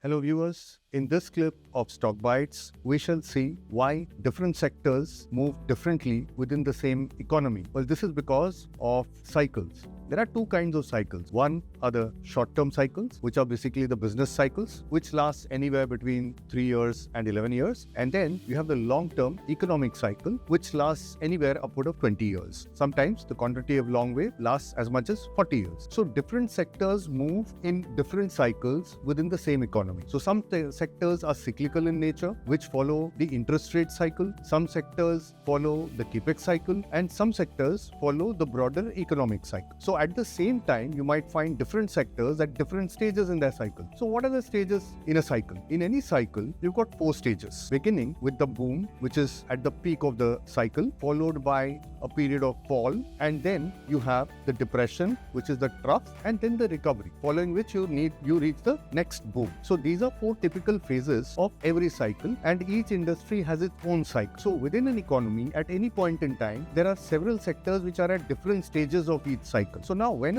Hello viewers, in this clip of Stock Bites, we shall see why different sectors move differently within the same economy. Well, this is because of cycles. There are two kinds of cycles. One are the short-term cycles, which are basically the business cycles, which last anywhere between 3 years and 11 years. And then you have the long-term economic cycle, which lasts anywhere upward of 20 years. Sometimes the quantity of long wave lasts as much as 40 years. So different sectors move in different cycles within the same economy. So some sectors are cyclical in nature, which follow the interest rate cycle. Some sectors follow the capex cycle, and some sectors follow the broader economic cycle. So at the same time, you might find different sectors at different stages in their cycle. So what are the stages in a cycle? In any cycle, you've got 4 stages, beginning with the boom, which is at the peak of the cycle, followed by a period of fall, and then you have the depression, which is the trough, and then the recovery, following which you reach the next boom. So these are 4 typical phases of every cycle, and each industry has its own cycle. So within an economy, at any point in time, there are several sectors which are at different stages of each cycle. So now when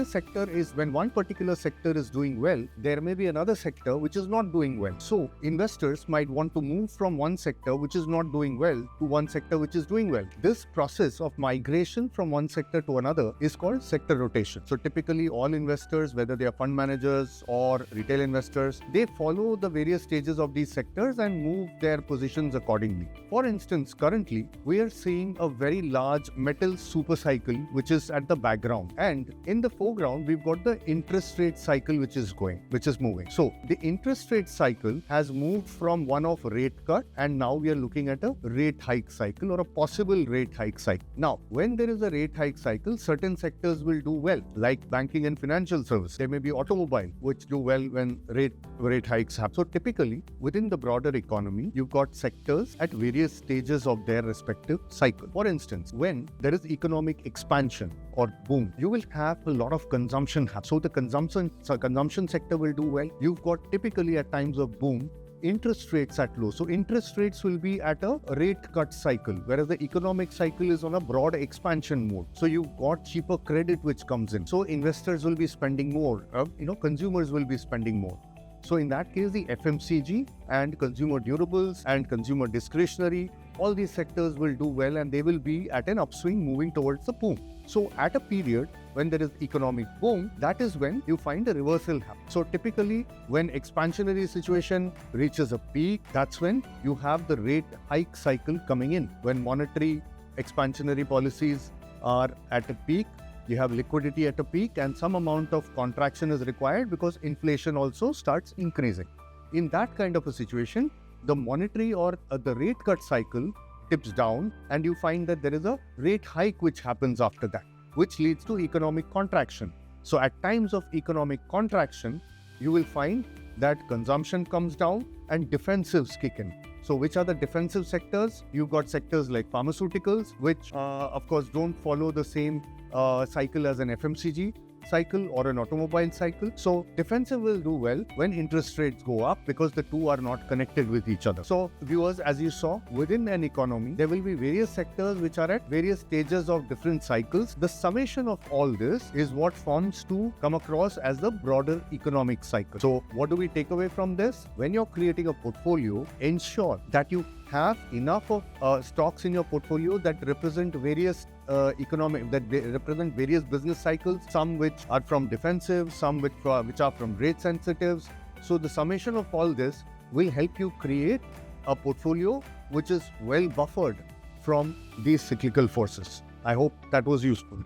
one particular sector is doing well, there may be another sector which is not doing well. So investors might want to move from one sector which is not doing well to one sector which is doing well. This process of migration from one sector to another is called sector rotation. So typically all investors, whether they are fund managers or retail investors, they follow the various stages of these sectors and move their positions accordingly. For instance, currently we are seeing a very large metal super cycle which is at the background, and in the foreground we've got the interest rate cycle which is moving. So the interest rate cycle has moved from one of rate cut, and now we are looking at a rate hike cycle or a possible rate hike cycle. Now when there is a rate hike cycle, certain sectors will do well, like banking and financial service. There may be automobile which do well when rate hikes happen. So typically within the broader economy, you've got sectors at various stages of their respective cycle. For instance, when there is economic expansion or boom, you will have a lot of consumption happen. So the consumption sector will do well. You've got typically at times of boom, interest rates at low. So interest rates will be at a rate cut cycle, whereas the economic cycle is on a broad expansion mode. So you've got cheaper credit which comes in. So investors will be spending more, consumers will be spending more. So in that case, the FMCG and consumer durables and consumer discretionary, all these sectors will do well, and they will be at an upswing moving towards the boom. So at a period when there is economic boom, that is when you find a reversal happen. So typically when expansionary situation reaches a peak, that's when you have the rate hike cycle coming in. When monetary expansionary policies are at a peak, you have liquidity at a peak, and some amount of contraction is required because inflation also starts increasing. In that kind of a situation, the monetary or the rate cut cycle tips down, and you find that there is a rate hike which happens after that, which leads to economic contraction. So at times of economic contraction, you will find that consumption comes down and defensives kick in. So which are the defensive sectors? You've got sectors like pharmaceuticals, which of course don't follow the same cycle as an FMCG cycle or an automobile cycle. So defensive will do well when interest rates go up because the two are not connected with each other. So viewers, as you saw, within an economy, there will be various sectors which are at various stages of different cycles. The summation of all this is what forms to come across as the broader economic cycle. So what do we take away from this? When you're creating a portfolio, ensure that you have enough of stocks in your portfolio that represent various represent various business cycles, some which are from defensive, some which are from rate sensitives. So the summation of all this will help you create a portfolio which is well buffered from these cyclical forces. I hope that was useful.